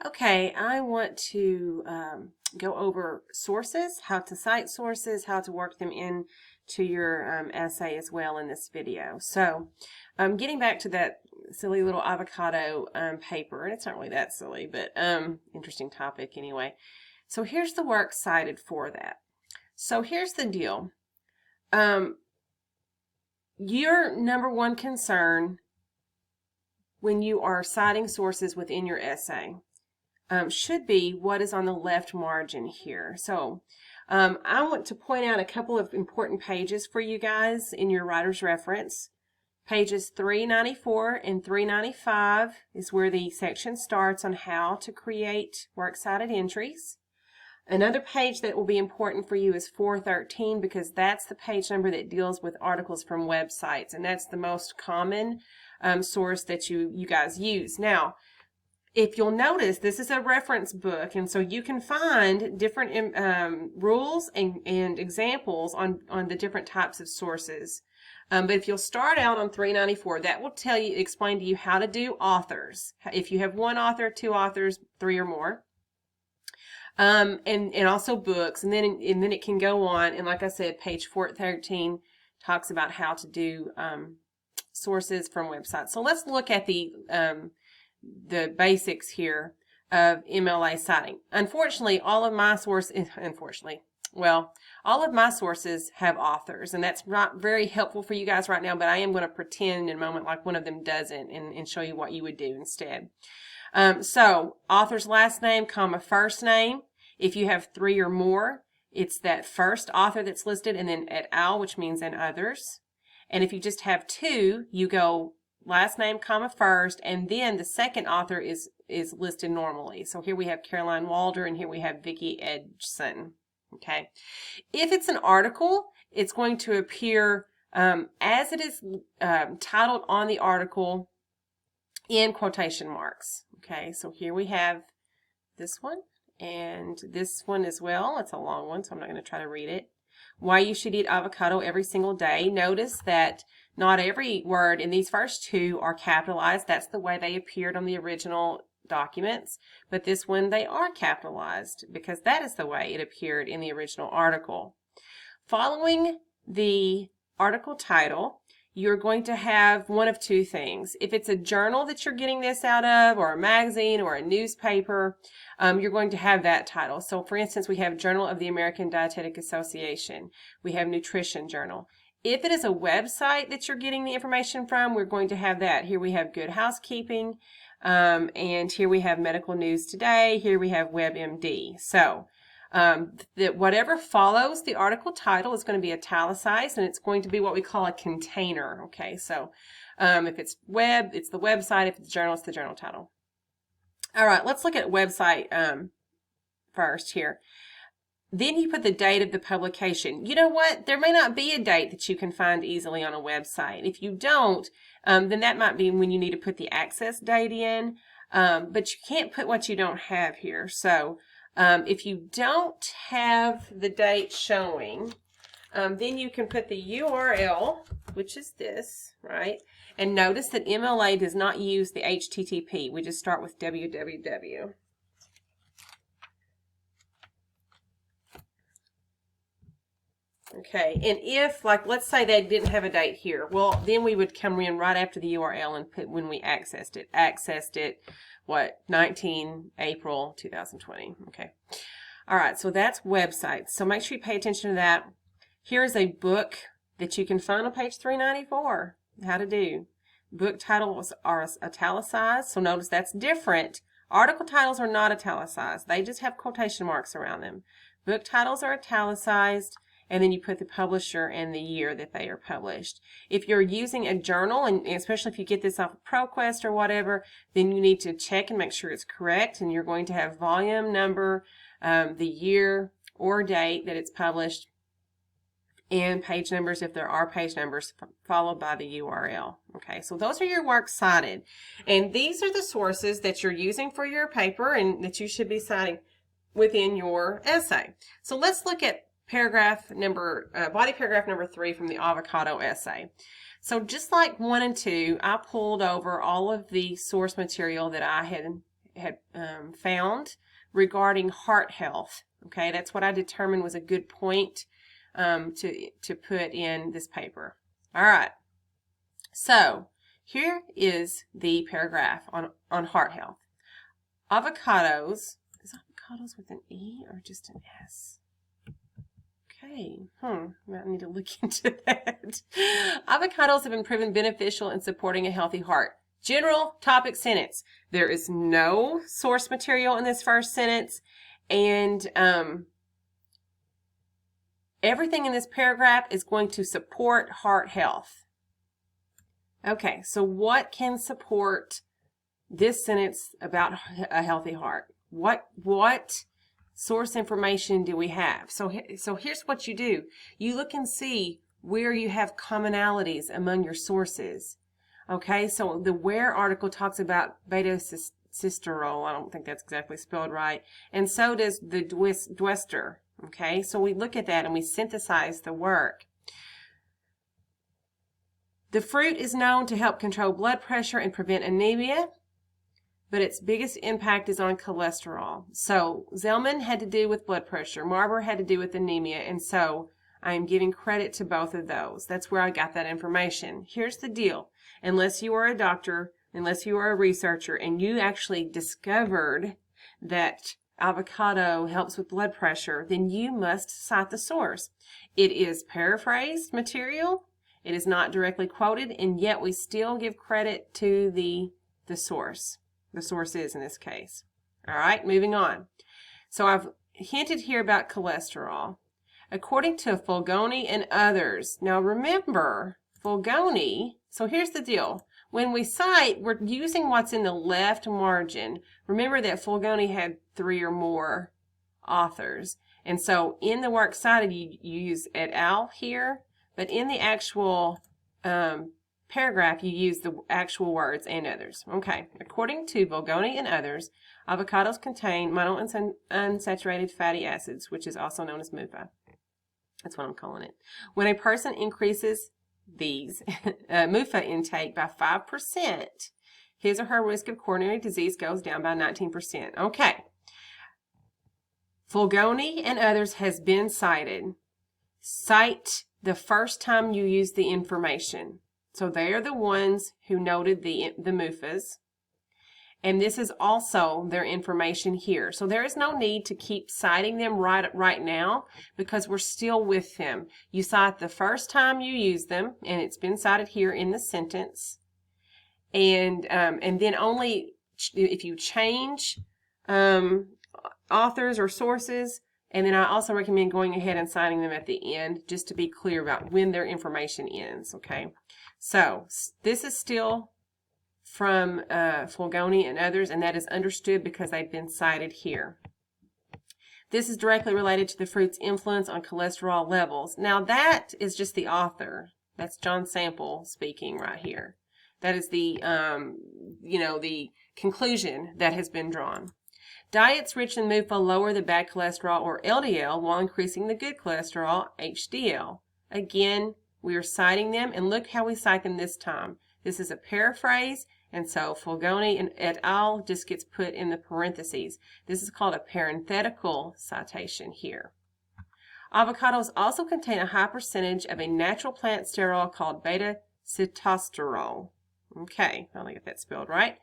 Okay, I want to go over sources, how to cite sources, how to work them into your essay as well in this video. So, getting back to that silly little avocado paper, and it's not really that silly, but interesting topic anyway. So here's the work cited for that. So here's the deal. Your number one concern when you are citing sources within your essay should be what is on the left margin here. So I want to point out a couple of important pages for you guys in your writer's reference. Pages 394 and 395 is where the section starts on how to create works cited entries. Another page that will be important for you is 413 because that's the page number that deals with articles from websites, and that's the most common source that you guys use. Now, if you'll notice, this is a reference book, and so you can find different rules and examples on the different types of sources. But if you'll start out on 394, that will explain to you how to do authors. If you have one author, two authors, three or more. And also books, and then it can go on, and like I said, page 413 talks about how to do sources from websites. So let's look at the basics here of MLA citing. Unfortunately, all of my sources have authors, and that's not very helpful for you guys right now, but I am going to pretend in a moment like one of them doesn't and show you what you would do instead. So author's last name, comma, first name. If you have three or more, it's that first author that's listed, and then et al., which means and others. And if you just have two, you go last name, comma, first, and then the second author is listed normally. So here we have Caroline Walder, and here we have Vicki Edson. Okay. If it's an article, it's going to appear as it is titled on the article in quotation marks. Okay, so here we have this one and this one as well. It's a long one, so I'm not going to try to read it. Why you should eat avocado every single day. Notice that not every word in these first two are capitalized. That's the way they appeared on the original documents. But this one, they are capitalized because that is the way it appeared in the original article. Following the article title, you're going to have one of two things. If it's a journal that you're getting this out of, or a magazine, or a newspaper, you're going to have that title. So for instance, we have Journal of the American Dietetic Association. We have Nutrition Journal. If it is a website that you're getting the information from, we're going to have that. Here we have Good Housekeeping, and here we have Medical News Today. Here we have WebMD. So that whatever follows the article title is going to be italicized, and it's going to be what we call a container. Okay, so if it's web, it's the website. If it's journal, it's the journal title. All right, let's look at website first here. Then you put the date of the publication. You know what? There may not be a date that you can find easily on a website. If you don't, then that might be when you need to put the access date in, but you can't put what you don't have here. So if you don't have the date showing, then you can put the URL, which is this, right? And notice that MLA does not use the HTTP. We just start with www. Okay, and if, like, let's say they didn't have a date here, well, then we would come in right after the URL and put when we accessed it, what, 19 April 2020. Okay. All right, so that's websites. So make sure you pay attention to that. Here's a book that you can find on page 394, how to do. Book titles are italicized, so notice that's different. Article titles are not italicized. They just have quotation marks around them. Book titles are italicized, and then you put the publisher and the year that they are published. If you're using a journal, and especially if you get this off of ProQuest or whatever, then you need to check and make sure it's correct, and you're going to have volume number, the year or date that it's published, and page numbers if there are page numbers, followed by the URL. Okay, so those are your works cited. And these are the sources that you're using for your paper and that you should be citing within your essay. So let's look at body paragraph number 3 from the avocado essay. So just like 1 and 2, I pulled over all of the source material that I had found regarding heart health. Okay, that's what I determined was a good point to put in this paper. All right, so here is the paragraph on heart health. Avocados, is avocados with an E or just an S? Okay, I need to look into that. Avocados have been proven beneficial in supporting a healthy heart. General topic sentence. There is no source material in this first sentence, and everything in this paragraph is going to support heart health. Okay, so what can support this sentence about a healthy heart? What source information do we have? So here's what you do. You look and see where you have commonalities among your sources. Okay, so the Where article talks about beta-sitosterol. I don't think that's exactly spelled right. And so does the Dwester. Okay, so we look at that and we synthesize the work. The fruit is known to help control blood pressure and prevent anemia, but its biggest impact is on cholesterol. So Zellman had to do with blood pressure. Marber had to do with anemia, and so I am giving credit to both of those. That's where I got that information. Here's the deal. Unless you are a doctor, unless you are a researcher, and you actually discovered that avocado helps with blood pressure, then you must cite the source. It is paraphrased material. It is not directly quoted, and yet we still give credit to the source. The source is in this case. All right, moving on. So I've hinted here about cholesterol. According to Fulgoni and others, now remember, Fulgoni, so here's the deal. When we cite, we're using what's in the left margin. Remember that Fulgoni had 3 or more authors. And so in the work cited, you use et al. Here, but in the actual paragraph, you use the actual words and others. Okay, according to Fulgoni and others, avocados contain monounsaturated fatty acids, which is also known as MUFA. That's what I'm calling it. When a person increases these MUFA intake by 5%, his or her risk of coronary disease goes down by 19%. Okay. Fulgoni and others has been cited. Cite the first time you use the information. So they are the ones who noted the MUFAs. And this is also their information here. So there is no need to keep citing them right now because we're still with them. You cite the first time you use them, and it's been cited here in the sentence. And then only if you change authors or sources, and then I also recommend going ahead and citing them at the end just to be clear about when their information ends, okay? So this is still from Fulgoni and others, and that is understood because they've been cited here. This is directly related to the fruit's influence on cholesterol levels. Now that is just the author. That's John Sample speaking right here. That is the, the conclusion that has been drawn. Diets rich in MUFA lower the bad cholesterol, or LDL, while increasing the good cholesterol, HDL. Again, we are citing them, and look how we cite them this time. This is a paraphrase, and so Fulgoni and et al. Just gets put in the parentheses. This is called a parenthetical citation here. Avocados also contain a high percentage of a natural plant sterol called beta-sitosterol. Okay, I only get that spelled right.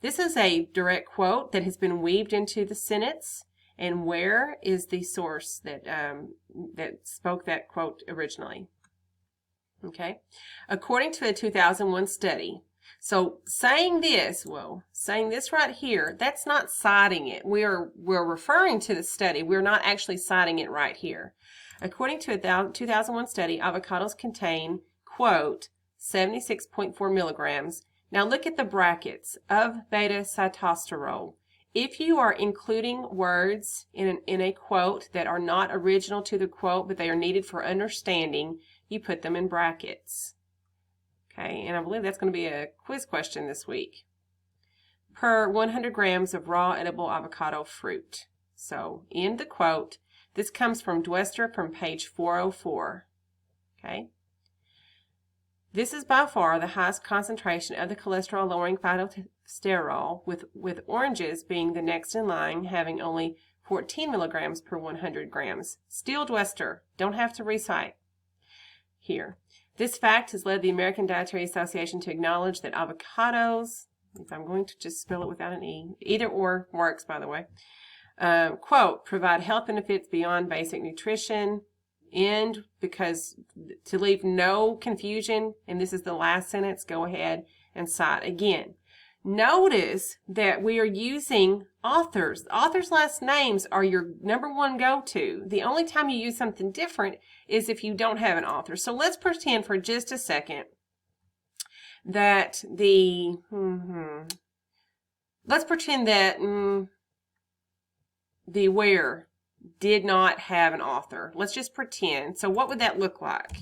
This is a direct quote that has been weaved into the sentence. And where is the source that spoke that quote originally? Okay, according to a 2001 study. So saying this right here, that's not citing it. We're referring to the study. We're not actually citing it right here. According to a 2001 study, avocados contain, quote, 76.4 milligrams. Now look at the brackets of beta-sitosterol. If you are including words in a quote that are not original to the quote, but they are needed for understanding, you put them in brackets. Okay, and I believe that's going to be a quiz question this week. Per 100 grams of raw edible avocado fruit. So in the quote, this comes from Dwester from page 404. Okay. This is by far the highest concentration of the cholesterol-lowering phytosterol, with oranges being the next in line, having only 14 milligrams per 100 grams. Stilled Wester, don't have to recite here. This fact has led the American Dietary Association to acknowledge that avocados, if I'm going to just spell it without an E, either or works, by the way, quote, provide health benefits beyond basic nutrition, end, because to leave no confusion, and this is the last sentence, go ahead and cite again. Notice that we are using authors. Authors' last names are your number one go-to. The only time you use something different is if you don't have an author. So let's pretend for just a second that let's pretend that the where did not have an author. Let's just pretend. So what would that look like?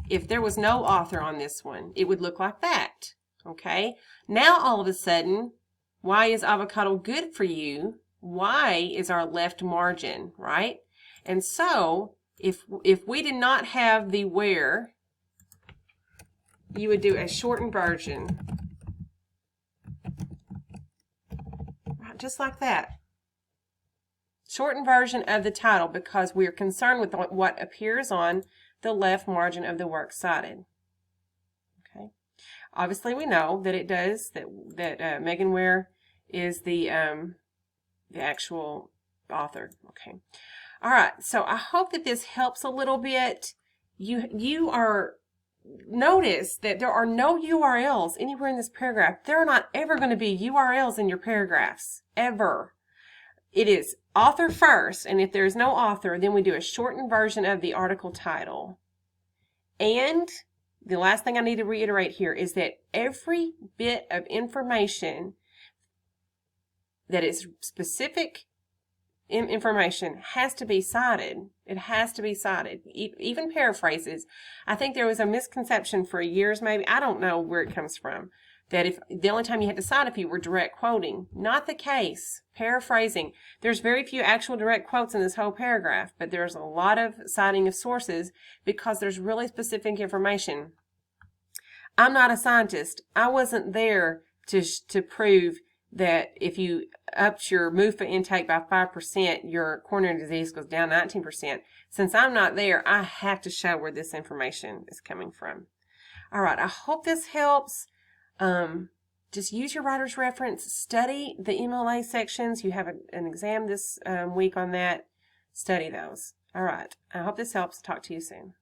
If there was no author on this one, it would look like that. Okay? Now all of a sudden, why is avocado good for you? Y is our left margin, right? And so if we did not have the where, you would do a shortened version. Right, just like that. Shortened version of the title, because we are concerned with what appears on the left margin of the works cited. Okay. Obviously, we know that it does that. Megan Ware is the actual author. Okay. All right. So I hope that this helps a little bit. You are notice that there are no URLs anywhere in this paragraph. There are not ever going to be URLs in your paragraphs ever. It is author first, and if there is no author, then we do a shortened version of the article title. And the last thing I need to reiterate here is that every bit of information that is specific information has to be cited. It has to be cited. Even paraphrases. I think there was a misconception for years, maybe. I don't know where it comes from. That if the only time you had to cite if you were direct quoting. Not the case. Paraphrasing. There's very few actual direct quotes in this whole paragraph, but there's a lot of citing of sources because there's really specific information. I'm not a scientist. I wasn't there to prove that if you upped your MUFA intake by 5%, your coronary disease goes down 19%. Since I'm not there, I have to show where this information is coming from. All right, I hope this helps. Just use your writer's reference. Study the MLA sections. You have an exam this week on that. Study those. All right. I hope this helps. Talk to you soon.